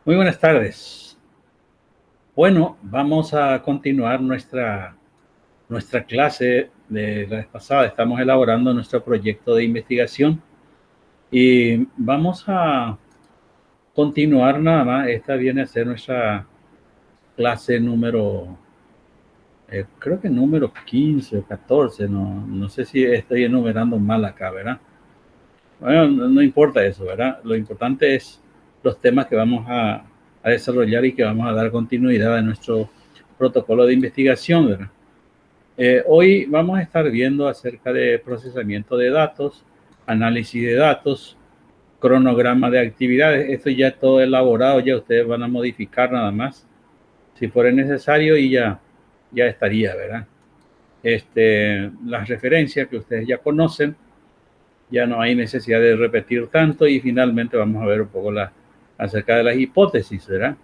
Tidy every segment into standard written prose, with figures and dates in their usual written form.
Muy buenas tardes. Bueno, vamos a continuar nuestra clase de la vez pasada. Estamos elaborando nuestro proyecto de investigación y vamos a continuar nada más. Esta viene a ser nuestra clase número, creo que número 15 o 14. No sé si estoy enumerando mal acá, ¿verdad? Bueno, no importa eso, ¿verdad? Lo importante es los temas que vamos a desarrollar y que vamos a dar continuidad a nuestro protocolo de investigación, ¿verdad? Hoy vamos a estar viendo acerca de procesamiento de datos, análisis de datos, cronograma de actividades. Esto ya todo elaborado, ya ustedes van a modificar nada más, si fuera necesario, y ya estaría, ¿verdad? Las referencias que ustedes ya conocen, ya no hay necesidad de repetir tanto, y finalmente vamos a ver un poco acerca de las hipótesis, ¿verdad?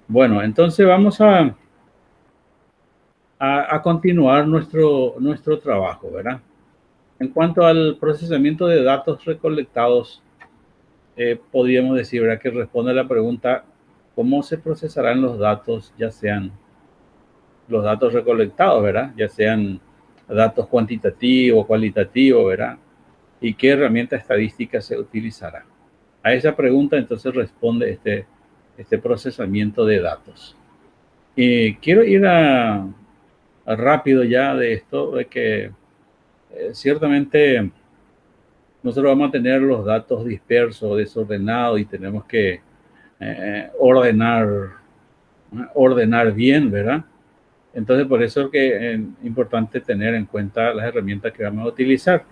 Bueno, entonces vamos a continuar nuestro trabajo, ¿verdad? En cuanto al procesamiento de datos recolectados, podríamos decir, ¿verdad?, que responde a la pregunta, ¿cómo se procesarán los datos, ya sean los datos recolectados, ¿verdad?, ya sean datos cuantitativos, cualitativos, ¿verdad?, y qué herramienta estadística se utilizará. A esa pregunta entonces responde este procesamiento de datos. Y quiero ir rápido ya de esto, de que ciertamente nosotros vamos a tener los datos dispersos, desordenados, y tenemos que ordenar bien, ¿verdad? Entonces, por eso es que es importante tener en cuenta las herramientas que vamos a utilizar.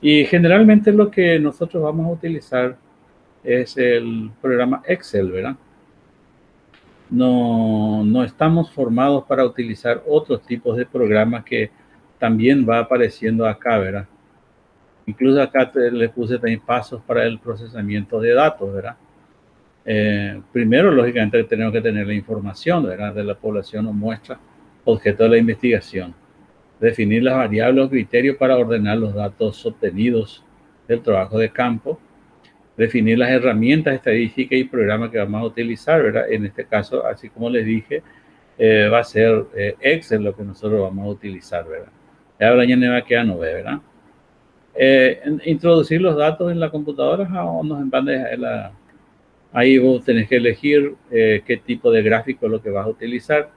Y generalmente lo que nosotros vamos a utilizar es el programa Excel, ¿verdad? No estamos formados para utilizar otros tipos de programas que también va apareciendo acá, ¿verdad? Incluso acá le puse también pasos para el procesamiento de datos, ¿verdad? Primero, lógicamente, tenemos que tener la información, ¿verdad?, de la población o muestra objeto de la investigación. Definir las variables o criterios para ordenar los datos obtenidos del trabajo de campo. Definir las herramientas estadísticas y programas que vamos a utilizar, ¿verdad? En este caso, así como les dije, va a ser Excel lo que nosotros vamos a utilizar, ¿verdad? Ahora ya no va a quedar, no ve, ¿verdad? Introducir los datos en la computadora o nos en bandeja. Ahí vos tenés que elegir qué tipo de gráfico es lo que vas a utilizar.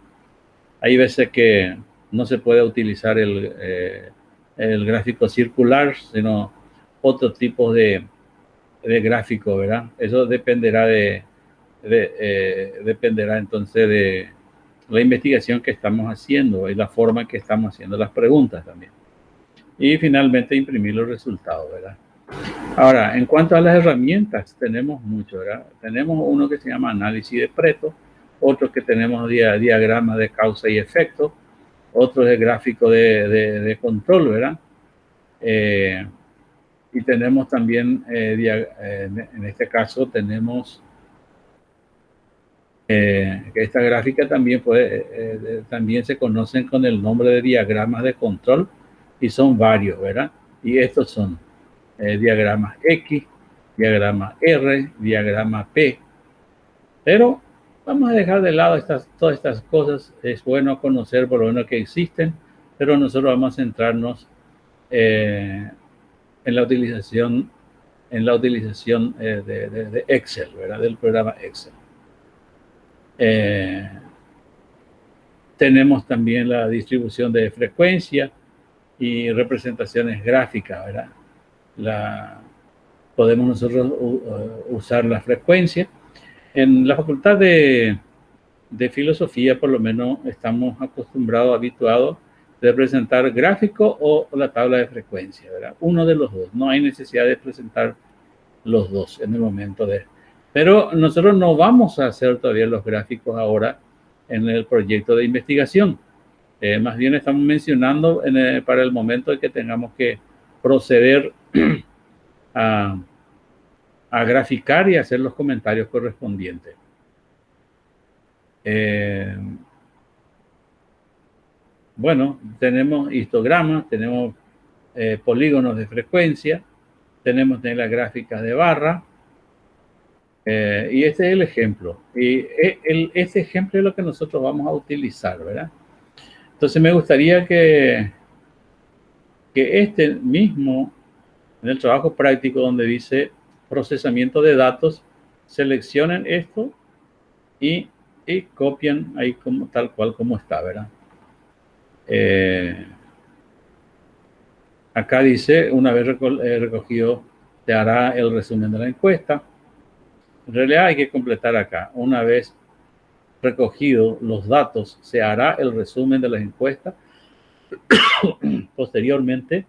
Hay veces que no se puede utilizar el gráfico circular, sino otro tipo de gráfico, ¿verdad? Eso dependerá entonces de la investigación que estamos haciendo y la forma en que estamos haciendo las preguntas también. Y finalmente imprimir los resultados, ¿verdad? Ahora, en cuanto a las herramientas, tenemos mucho, ¿verdad? Tenemos uno que se llama análisis de Pareto, otro que tenemos diagrama de causa y efecto, otro es gráfico de control, ¿verdad? Y tenemos también, en este caso, tenemos esta gráfica también se conocen con el nombre de diagramas de control, y son varios, ¿verdad? Y estos son diagramas X, diagrama R, diagrama P. Pero vamos a dejar de lado todas estas cosas. Es bueno conocer por lo menos que existen, pero nosotros vamos a centrarnos en la utilización de Excel, ¿verdad? Del programa Excel. Tenemos también la distribución de frecuencia y representaciones gráficas, ¿verdad? Podemos nosotros usar la frecuencia. En la facultad de filosofía, por lo menos, estamos habituados de presentar gráfico o la tabla de frecuencia, ¿verdad? Uno de los dos. No hay necesidad de presentar los dos en el momento Pero nosotros no vamos a hacer todavía los gráficos ahora en el proyecto de investigación. Más bien estamos mencionando para el momento en que tengamos que proceder a graficar y hacer los comentarios correspondientes. Bueno, tenemos histogramas, tenemos polígonos de frecuencia, tenemos las gráficas de barra, Y este es el ejemplo. Y este ejemplo es lo que nosotros vamos a utilizar, ¿verdad? Entonces me gustaría que este mismo, en el trabajo práctico donde dice procesamiento de datos, seleccionen esto y copian ahí como, tal cual como está, ¿verdad? Acá dice, una vez recogido, te hará el resumen de la encuesta. En realidad hay que completar acá. Una vez recogido los datos, se hará el resumen de la encuesta. Posteriormente,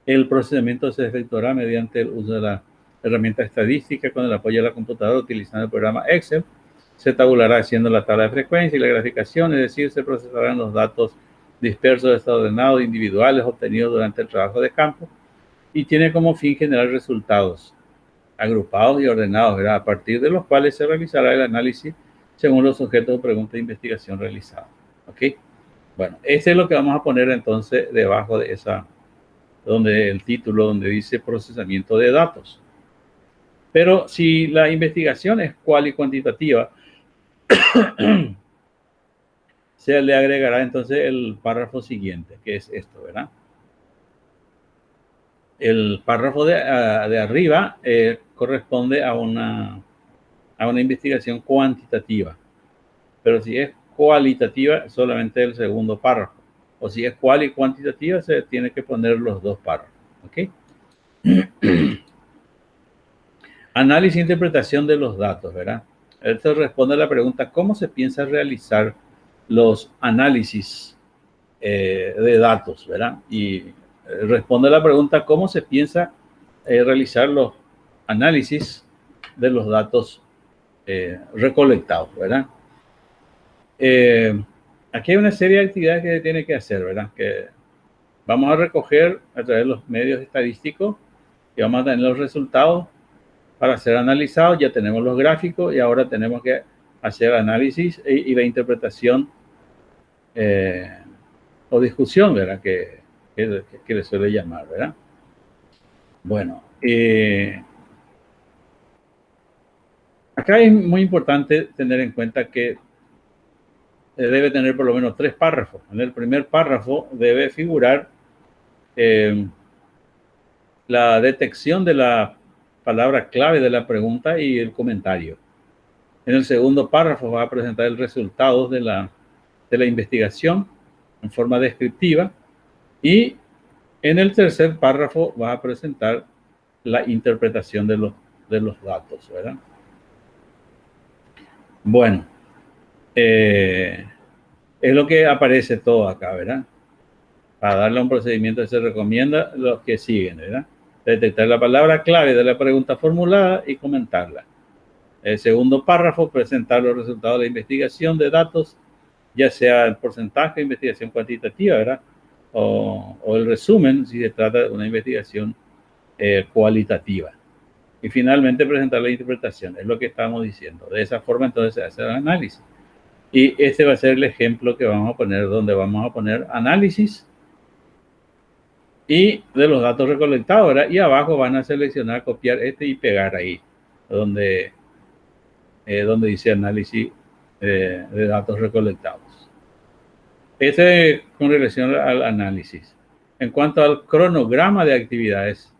el procedimiento se efectuará mediante el uso de la herramienta estadística con el apoyo de la computadora utilizando el programa Excel. Se tabulará haciendo la tabla de frecuencia y la graficación, es decir, se procesarán los datos dispersos, desordenados, individuales, obtenidos durante el trabajo de campo, y tiene como fin generar resultados agrupados y ordenados, ¿verdad? A partir de los cuales se realizará el análisis según los objetos de pregunta de investigación realizados. ¿Ok? Bueno, ese es lo que vamos a poner entonces debajo de esa, donde el título, donde dice procesamiento de datos. Pero si la investigación es cual y cuantitativa, se le agregará entonces el párrafo siguiente, que es esto, ¿verdad? El párrafo de arriba corresponde a una investigación cuantitativa, pero si es cualitativa, solamente el segundo párrafo, o si es cual y cuantitativa, se tiene que poner los dos párrafos, ¿ok? Análisis e interpretación de los datos, ¿verdad? Esto responde a la pregunta, ¿cómo se piensa realizar los análisis de datos, ¿verdad? Y responde a la pregunta, ¿cómo se piensa realizar los análisis de los datos recolectados, ¿verdad? Aquí hay una serie de actividades que se tiene que hacer, ¿verdad? Que vamos a recoger a través de los medios estadísticos y vamos a tener los resultados para ser analizados. Ya tenemos los gráficos y ahora tenemos que hacer análisis y la interpretación o discusión, ¿verdad? Que le suele llamar, ¿verdad? Bueno, acá es muy importante tener en cuenta que debe tener por lo menos 3 párrafos. En el primer párrafo debe figurar la detección de la palabra clave de la pregunta y el comentario. En el segundo párrafo va a presentar el resultado de la investigación en forma descriptiva, y en el tercer párrafo va a presentar la interpretación de los datos, ¿verdad? Bueno, es lo que aparece todo acá, ¿verdad? Para darle un procedimiento se recomienda los que siguen, ¿verdad? Detectar la palabra clave de la pregunta formulada y comentarla. El segundo párrafo, presentar los resultados de la investigación de datos, ya sea el porcentaje de investigación cuantitativa, ¿verdad? O el resumen, si se trata de una investigación cualitativa. Y finalmente presentar la interpretación, es lo que estamos diciendo. De esa forma entonces se hace el análisis. Y este va a ser el ejemplo que vamos a poner, donde vamos a poner análisis y de los datos recolectados, ¿verdad? Y abajo van a seleccionar, copiar este y pegar ahí, donde dice análisis de datos recolectados. Ese con relación al análisis. En cuanto al cronograma de actividades,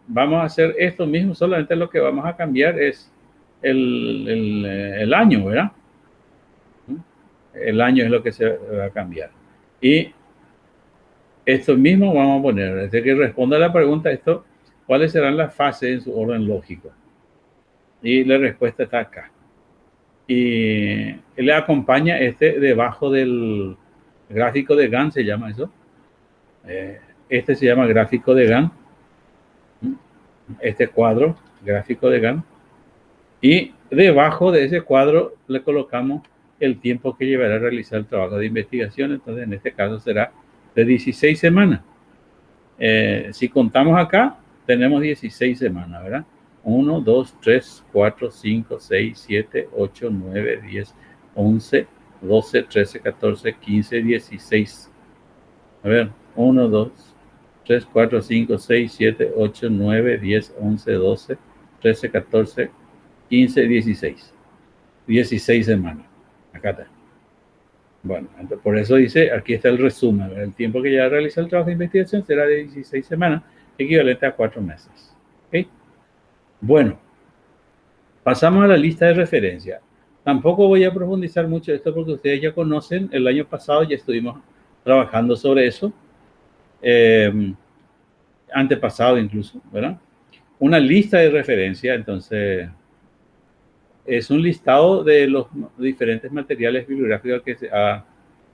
vamos a hacer esto mismo, solamente lo que vamos a cambiar es el año, ¿verdad? El año es lo que se va a cambiar. Y esto mismo vamos a poner, desde que responda a la pregunta, esto, ¿cuáles serán las fases en su orden lógico? Y la respuesta está acá. Y le acompaña debajo del gráfico de Gantt, se llama eso. Este se llama gráfico de Gantt. Este cuadro, gráfico de Gantt. Y debajo de ese cuadro le colocamos el tiempo que llevará a realizar el trabajo de investigación. Entonces, en este caso será de 16 semanas. Si contamos acá, tenemos 16 semanas, ¿verdad? 1, 2, 3, 4, 5, 6, 7, 8, 9, 10, 11, 12, 13, 14, 15, 16. A ver, 1, 2, 3, 4, 5, 6, 7, 8, 9, 10, 11, 12, 13, 14, 15, 16. 16 semanas. Acá está. Bueno, entonces, por eso dice, aquí está el resumen. El tiempo que ya realiza el trabajo de investigación será de 16 semanas, equivalente a 4 meses. ¿Okay? Bueno, pasamos a la lista de referencia. Tampoco voy a profundizar mucho esto porque ustedes ya conocen, el año pasado ya estuvimos trabajando sobre eso, antepasado incluso, ¿verdad? Una lista de referencia, entonces, es un listado de los diferentes materiales bibliográficos que se ha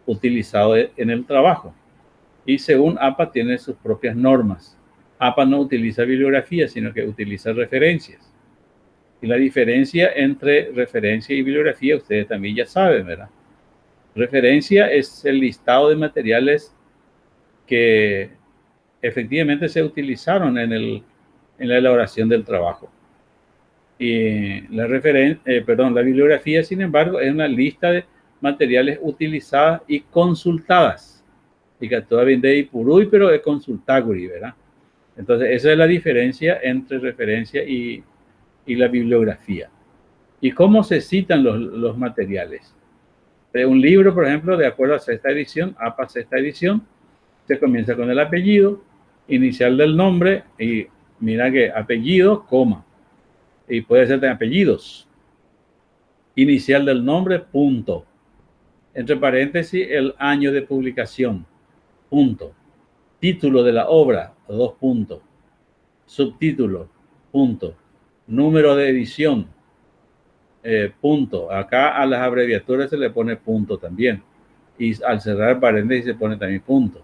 utilizado en el trabajo. Y según APA tiene sus propias normas. APA no utiliza bibliografía, sino que utiliza referencias. Y la diferencia entre referencia y bibliografía, ustedes también ya saben, ¿verdad? Referencia es el listado de materiales que efectivamente se utilizaron en la elaboración del trabajo. Y la bibliografía, sin embargo, es una lista de materiales utilizadas y consultadas. Y que todavía de Ipurui, pero es consultaguri, ¿verdad? Entonces, esa es la diferencia entre referencia y la bibliografía. ¿Y cómo se citan los materiales? De un libro, por ejemplo, de acuerdo a sexta edición, APA sexta edición, se comienza con el apellido, inicial del nombre, y mira que apellido, coma. Y puede ser de apellidos. Inicial del nombre, punto. Entre paréntesis, el año de publicación, punto. Título de la obra, 2 puntos. Subtítulo, punto. Número de edición, punto. Acá a las abreviaturas se le pone punto también. Y al cerrar paréntesis se pone también punto.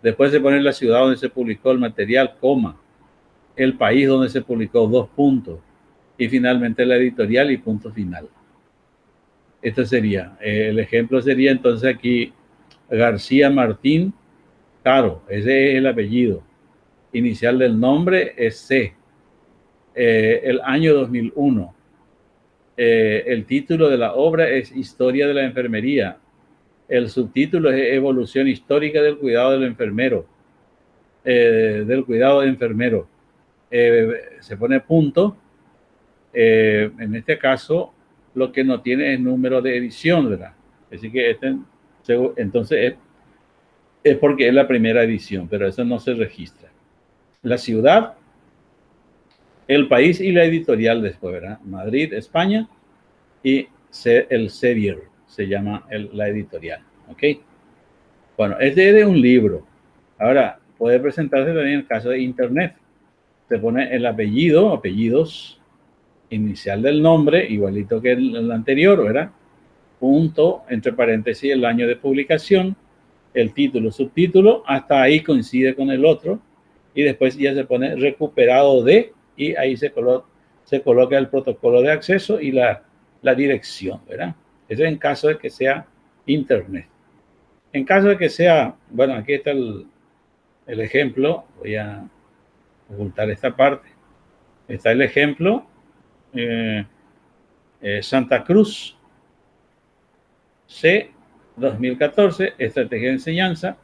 Después se pone la ciudad donde se publicó el material, coma. El país donde se publicó, 2 puntos. Y finalmente la editorial y punto final. Esto sería, el ejemplo sería entonces aquí García Martín Caro, ese es el apellido. Inicial del nombre es C. El año 2001. El título de la obra es Historia de la Enfermería. El subtítulo es Evolución histórica del cuidado del enfermero. Se pone punto. En este caso, lo que no tiene es número de edición, ¿verdad? Así que entonces es porque es la primera edición, pero eso no se registra. La ciudad, el país y la editorial después, ¿verdad? Madrid, España, y el Sevier se llama la editorial, ¿ok? Bueno, este es de un libro. Ahora, puede presentarse también en el caso de internet. Se pone el apellido, apellidos, inicial del nombre, igualito que el anterior, ¿verdad? Punto, entre paréntesis, el año de publicación, el título, subtítulo, hasta ahí coincide con el otro, y después ya se pone recuperado de, y ahí se coloca el protocolo de acceso y la dirección, ¿verdad? Eso en caso de que sea internet. En caso de que sea, bueno, aquí está el ejemplo, voy a ocultar esta parte. Está el ejemplo, Santa Cruz, C, 2014, Estrategia de Enseñanza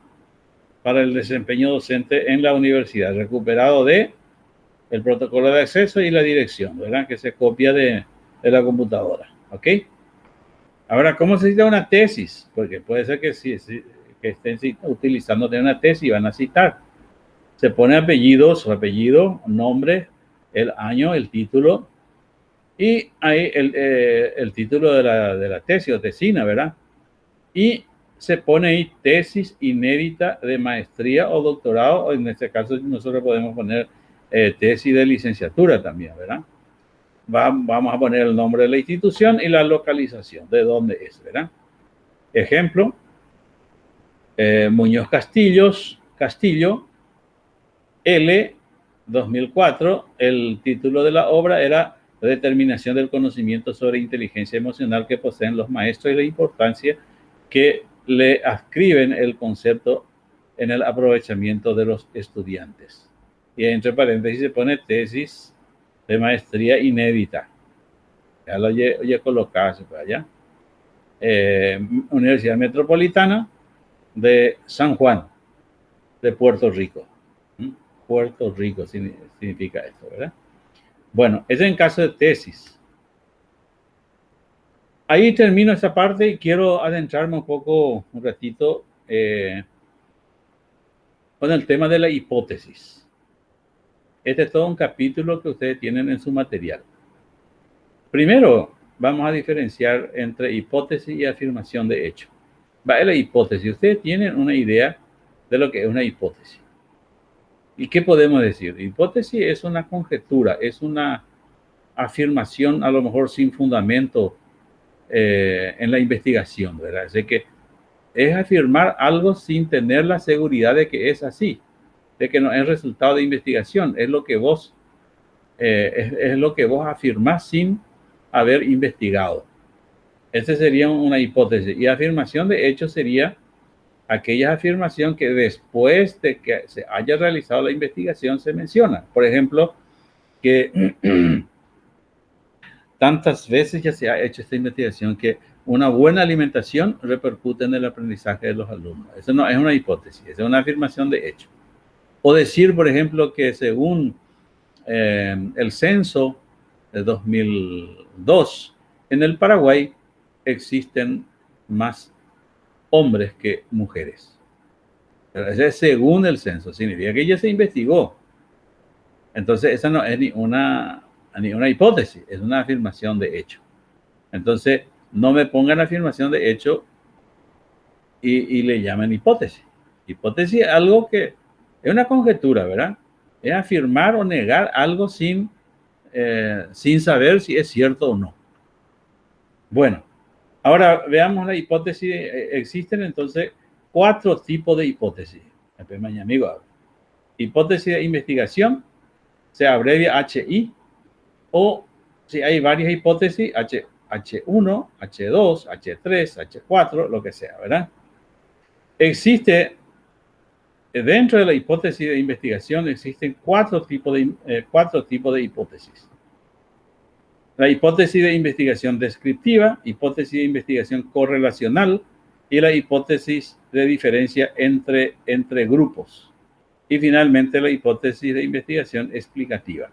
para el desempeño docente en la universidad, recuperado de el protocolo de acceso y la dirección, ¿verdad? Que se copia de la computadora, ¿ok? Ahora, ¿cómo se cita una tesis? Porque puede ser que que estén utilizando de una tesis y van a citar. Se pone apellidos, su apellido, nombre, el año, el título, y ahí el título de la tesis o tesina, ¿verdad? Y se pone ahí tesis inédita de maestría o doctorado, o en este caso nosotros podemos poner tesis de licenciatura también, ¿verdad? Vamos a poner el nombre de la institución y la localización, de dónde es, ¿verdad? Ejemplo, Muñoz Castillo, L, 2004, el título de la obra era Determinación del conocimiento sobre inteligencia emocional que poseen los maestros y la importancia que le adscriben el concepto en el aprovechamiento de los estudiantes. Y entre paréntesis se pone tesis de maestría inédita. Ya lo he colocado allá. Universidad Metropolitana de San Juan, de Puerto Rico. Puerto Rico significa esto, ¿verdad? Bueno, eso en caso de tesis. Ahí termino esta parte y quiero adentrarme un ratito, con el tema de la hipótesis. Este es todo un capítulo que ustedes tienen en su material. Primero, vamos a diferenciar entre hipótesis y afirmación de hecho. Va, la hipótesis. Ustedes tienen una idea de lo que es una hipótesis. ¿Y qué podemos decir? Hipótesis es una conjetura, es una afirmación a lo mejor sin fundamento en la investigación, ¿verdad? Así que es afirmar algo sin tener la seguridad de que es así, de que no es resultado de investigación, es lo que vos, es lo que vos afirmás sin haber investigado. Esa sería una hipótesis. Y afirmación de hecho sería aquella afirmación que después de que se haya realizado la investigación se menciona. Por ejemplo, que tantas veces ya se ha hecho esta investigación que una buena alimentación repercute en el aprendizaje de los alumnos. Eso no es una hipótesis, es una afirmación de hecho. O decir, por ejemplo, que según el censo de 2002, en el Paraguay existen más hombres que mujeres. Eso es según el censo, significa que ya se investigó. Entonces, esa no es ni una hipótesis, es una afirmación de hecho. Entonces, no me pongan afirmación de hecho y le llamen hipótesis. Hipótesis es algo que es una conjetura, ¿verdad? Es afirmar o negar algo sin saber si es cierto o no. Bueno, ahora veamos la hipótesis. Existen entonces 4 tipos de hipótesis. Amigo, hipótesis de investigación, se abrevia HI, o si hay varias hipótesis, H1, H2, H3, H4, lo que sea, ¿verdad? Existe, dentro de la hipótesis de investigación, existen 4 tipos de hipótesis. La hipótesis de investigación descriptiva, hipótesis de investigación correlacional y la hipótesis de diferencia entre grupos. Y finalmente la hipótesis de investigación explicativa.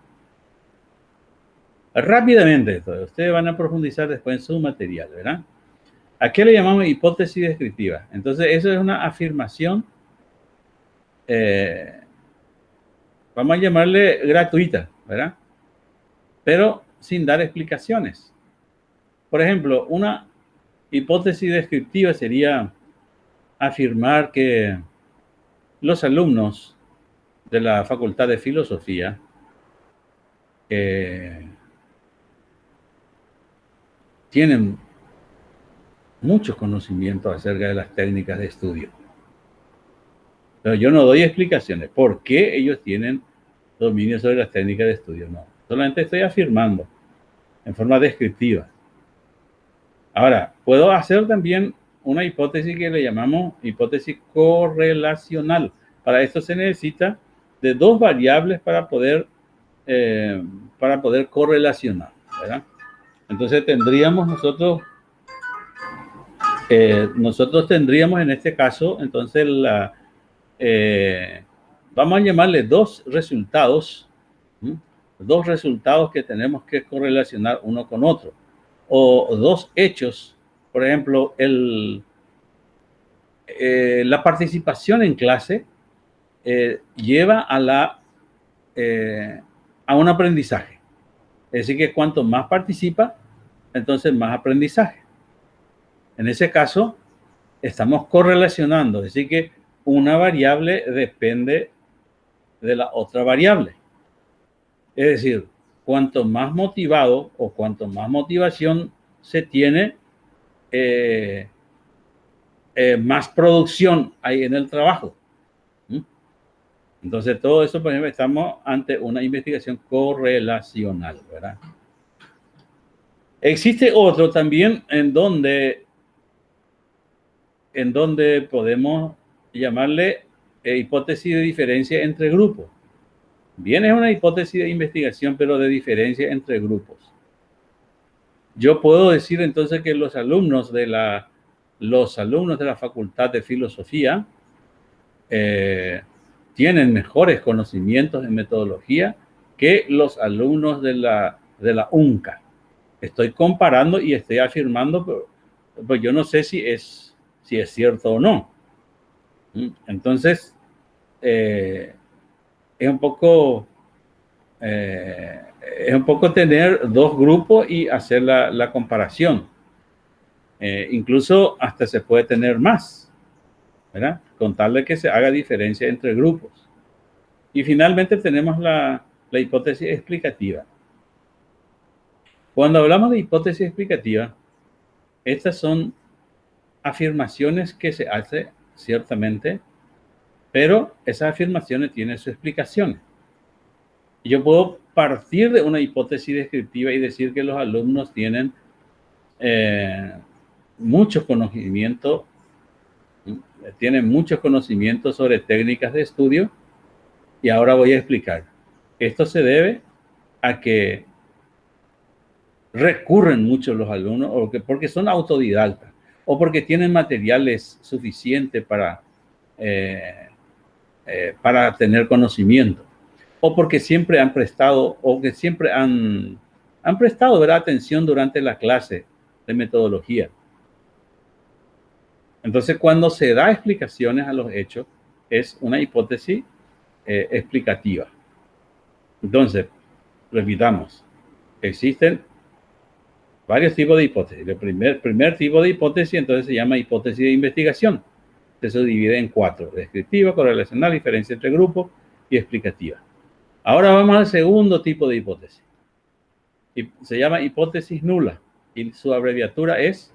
Rápidamente, ustedes van a profundizar después en su material, ¿verdad? ¿A qué le llamamos hipótesis descriptiva? Entonces, eso es una afirmación, vamos a llamarle gratuita, ¿verdad? Pero sin dar explicaciones. Por ejemplo, una hipótesis descriptiva sería afirmar que los alumnos de la Facultad de Filosofía tienen muchos conocimientos acerca de las técnicas de estudio. Pero yo no doy explicaciones por qué ellos tienen dominio sobre las técnicas de estudio. No, solamente estoy afirmando en forma descriptiva. Ahora, puedo hacer también una hipótesis que le llamamos hipótesis correlacional. Para esto se necesita de 2 variables para poder correlacionar, ¿verdad? Entonces tendríamos nosotros tendríamos en este caso, entonces vamos a llamarle 2 resultados, ¿sí? 2 resultados que tenemos que correlacionar uno con otro, o 2 hechos. Por ejemplo, la participación en clase lleva a un aprendizaje. Es decir, que cuanto más participa, entonces más aprendizaje. En ese caso, estamos correlacionando, es decir, que una variable depende de la otra variable. Es decir, cuanto más motivado o cuanto más motivación se tiene, más producción hay en el trabajo. Entonces, todo eso, por ejemplo, estamos ante una investigación correlacional, ¿verdad? Existe otro también en donde podemos llamarle hipótesis de diferencia entre grupos. Bien, es una hipótesis de investigación, pero de diferencia entre grupos. Yo puedo decir entonces que los alumnos de la Facultad de Filosofía tienen mejores conocimientos en metodología que los alumnos de la UNCA. Estoy comparando y estoy afirmando, pero pues yo no sé si es cierto o no. Entonces, es un poco tener dos grupos y hacer la comparación. Incluso hasta se puede tener más, ¿verdad? Con tal de que se haga diferencia entre grupos. Y finalmente tenemos la hipótesis explicativa. Cuando hablamos de hipótesis explicativa, estas son afirmaciones que se hacen ciertamente, pero esas afirmaciones tienen su explicación. Yo puedo partir de una hipótesis descriptiva y decir que los alumnos tienen muchos conocimientos sobre técnicas de estudio, y ahora voy a explicar. Esto se debe a que recurren mucho los alumnos, o porque son autodidactas, o porque tienen materiales suficientes para tener conocimiento, o porque siempre han prestado, ¿verdad?, atención durante la clase de metodología. Entonces, cuando se da explicaciones a los hechos, es una hipótesis explicativa. Entonces, repitamos, existen varios tipos de hipótesis. El primer tipo de hipótesis, entonces, se llama hipótesis de investigación. Se divide en 4: descriptiva, correlacional, diferencia entre grupos y explicativa. Ahora vamos al segundo tipo de hipótesis. Se llama hipótesis nula y su abreviatura es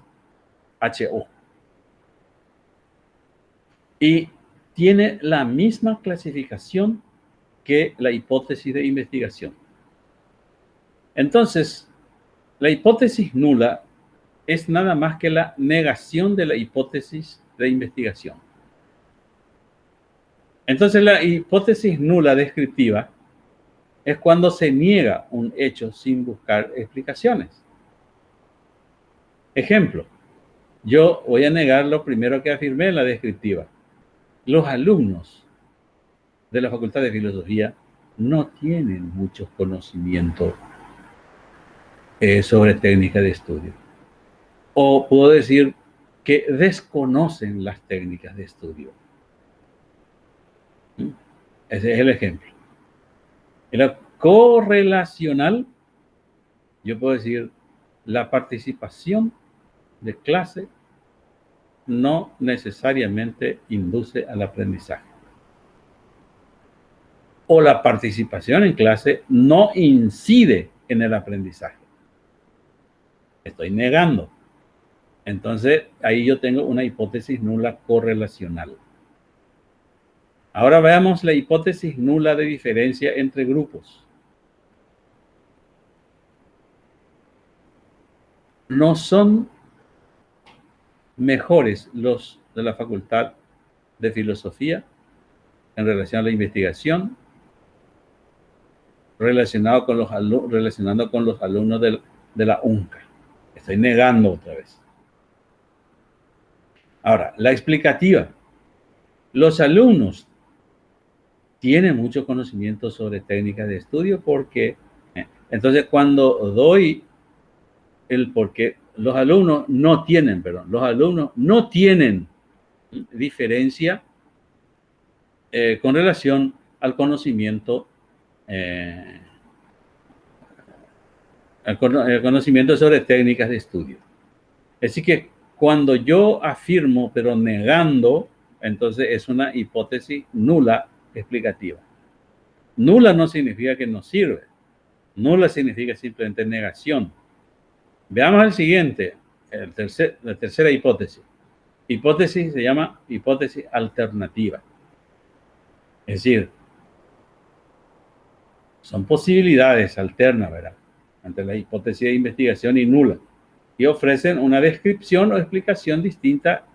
HO. Y tiene la misma clasificación que la hipótesis de investigación. Entonces, la hipótesis nula es nada más que la negación de la hipótesis de investigación. Entonces, la hipótesis nula descriptiva es cuando se niega un hecho sin buscar explicaciones. Ejemplo, yo voy a negar lo primero que afirmé en la descriptiva. Los alumnos de la Facultad de Filosofía no tienen muchos conocimientos sobre técnicas de estudio. O puedo decir que desconocen las técnicas de estudio. Ese es el ejemplo. En la correlacional, yo puedo decir, la participación de clase no necesariamente induce al aprendizaje. O la participación en clase no incide en el aprendizaje. Estoy negando. Entonces, ahí yo tengo una hipótesis nula correlacional. Ahora veamos la hipótesis nula de diferencia entre grupos. No son mejores los de la Facultad de Filosofía en relación a la investigación, relacionando con los alumnos de la UNCA. Estoy negando otra vez. Ahora, la explicativa. Los alumnos tienen mucho conocimiento sobre técnicas de estudio porque, entonces, cuando doy el porqué, los alumnos no tienen diferencia con relación al conocimiento sobre técnicas de estudio. Así que cuando yo afirmo pero negando, entonces es una hipótesis nula explicativa. Nula no significa que no sirve. Nula significa simplemente negación. Veamos el siguiente, la tercera hipótesis. Hipótesis se llama hipótesis alternativa. Es decir, son posibilidades alternas, ¿verdad?, ante la hipótesis de investigación y nula, y ofrecen una descripción o explicación distinta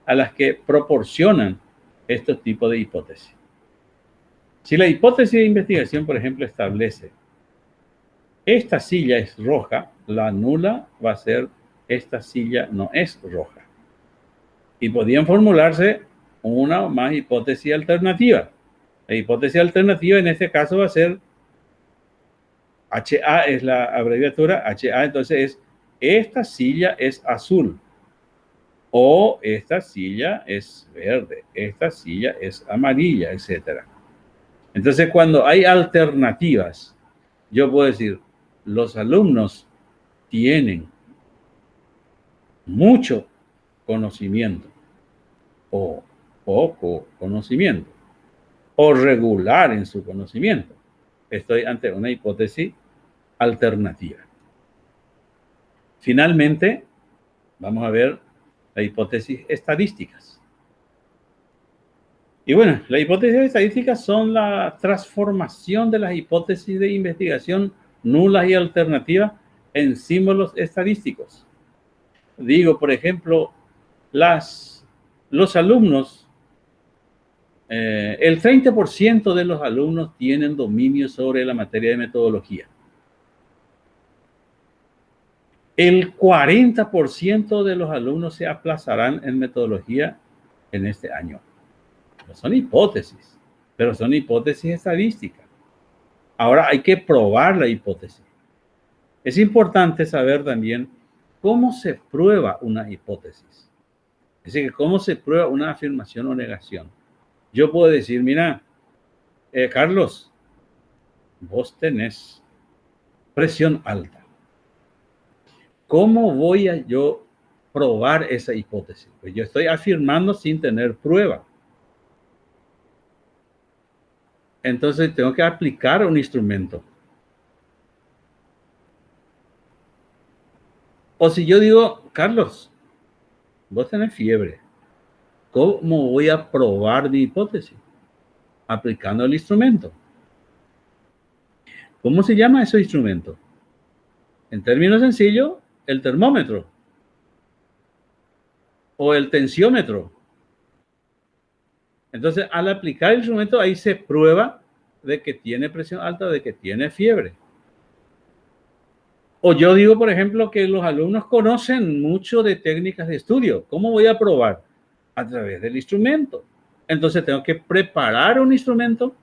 a las que proporcionan estos tipos de hipótesis. Si la hipótesis de investigación, por ejemplo, establece esta silla es roja, la nula va a ser esta silla no es roja. Y podrían formularse una o más hipótesis alternativa. La hipótesis alternativa en este caso va a ser HA es la abreviatura, HA entonces es, esta silla es azul, o esta silla es verde, esta silla es amarilla, etc. Entonces, cuando hay alternativas, yo puedo decir, los alumnos tienen mucho conocimiento, o poco conocimiento, o regular en su conocimiento. Estoy ante una hipótesis alternativa. Finalmente, vamos a ver las hipótesis estadísticas. Y bueno, las hipótesis estadísticas son la transformación de las hipótesis de investigación nulas y alternativas en símbolos estadísticos. Digo, por ejemplo, los alumnos, el 30% de los alumnos tienen dominio sobre la materia de metodología. El 40% de los alumnos se aplazarán en metodología en este año. No son hipótesis, pero son hipótesis estadísticas. Ahora hay que probar la hipótesis. Es importante saber también cómo se prueba una hipótesis. Es decir, cómo se prueba una afirmación o negación. Yo puedo decir, mira, Carlos, vos tenés presión alta. ¿Cómo voy a yo probar esa hipótesis? Pues yo estoy afirmando sin tener prueba. Entonces tengo que aplicar un instrumento. O si yo digo, Carlos, vos tenés fiebre, ¿cómo voy a probar mi hipótesis? Aplicando el instrumento. ¿Cómo se llama ese instrumento? En términos sencillos, el termómetro o el tensiómetro. Entonces, al aplicar el instrumento, ahí se prueba de que tiene presión alta, de que tiene fiebre. O yo digo, por ejemplo, que los alumnos conocen mucho de técnicas de estudio. ¿Cómo voy a probar? A través del instrumento. Entonces, tengo que preparar un instrumento,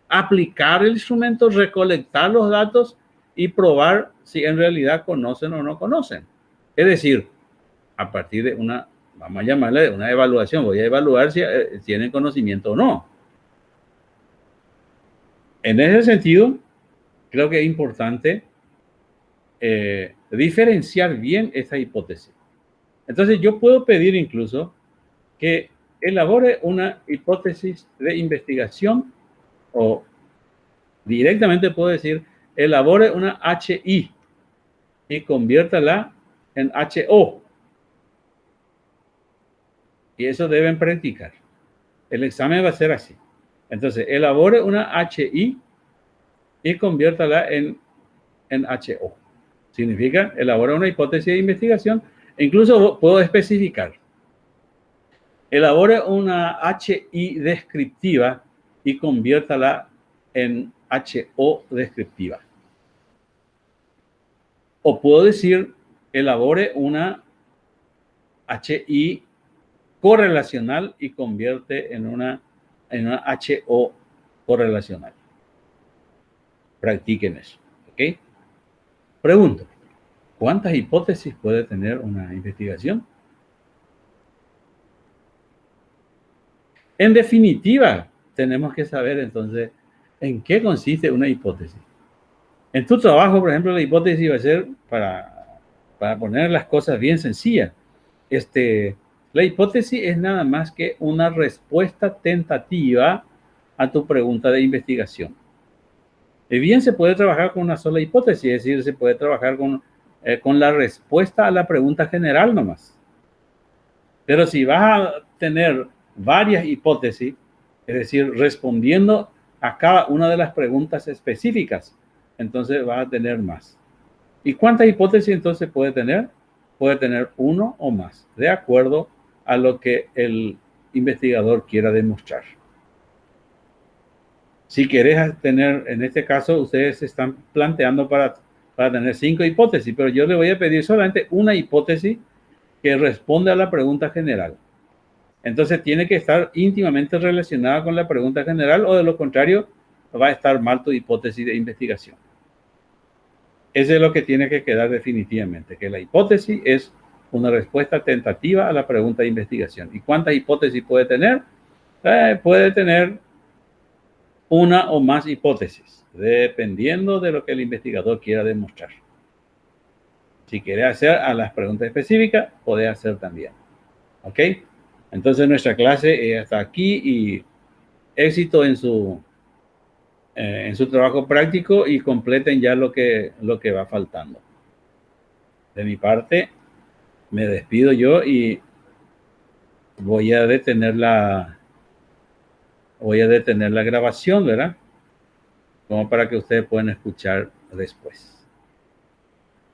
aplicar el instrumento, recolectar los datos y probar si en realidad conocen o no conocen. Es decir, a partir de una, vamos a llamarle una evaluación, voy a evaluar si tienen conocimiento o no. En ese sentido, creo que es importante diferenciar bien esta hipótesis. Entonces, yo puedo pedir incluso que elabore una hipótesis de investigación o directamente puedo decir, elabore una HI y conviértala en HO. Y eso deben practicar. El examen va a ser así. Entonces, elabore una HI y conviértala en HO. Significa, elabora una hipótesis de investigación. E incluso puedo especificar. Elabore una HI descriptiva y conviértala en HO descriptiva. O puedo decir, elabore una HI correlacional y convierte en una HO correlacional. Practiquen eso, ¿ok? Pregunto, ¿cuántas hipótesis puede tener una investigación? En definitiva, tenemos que saber entonces en qué consiste una hipótesis. En tu trabajo, por ejemplo, la hipótesis va a ser, para poner las cosas bien sencillas, la hipótesis es nada más que una respuesta tentativa a tu pregunta de investigación. Y bien se puede trabajar con una sola hipótesis, es decir, se puede trabajar con la respuesta a la pregunta general nomás. Pero si vas a tener varias hipótesis, es decir, respondiendo a cada una de las preguntas específicas, entonces vas a tener más. ¿Y cuántas hipótesis entonces puede tener? Puede tener uno o más, de acuerdo a lo que el investigador quiera demostrar. Si querés tener, en este caso, ustedes están planteando para tener 5 hipótesis, pero yo le voy a pedir solamente una hipótesis que responde a la pregunta general. Entonces tiene que estar íntimamente relacionada con la pregunta general o de lo contrario va a estar mal tu hipótesis de investigación. Ese es lo que tiene que quedar definitivamente, que la hipótesis es una respuesta tentativa a la pregunta de investigación. ¿Y cuántas hipótesis puede tener? Puede tener una o más hipótesis, dependiendo de lo que el investigador quiera demostrar. Si quiere hacer a las preguntas específicas, puede hacer también. ¿Ok? Entonces nuestra clase está aquí y éxito en su trabajo práctico y completen ya lo que va faltando. De mi parte, me despido yo y voy a detener la grabación, ¿verdad? Como para que ustedes puedan escuchar después.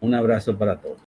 Un abrazo para todos.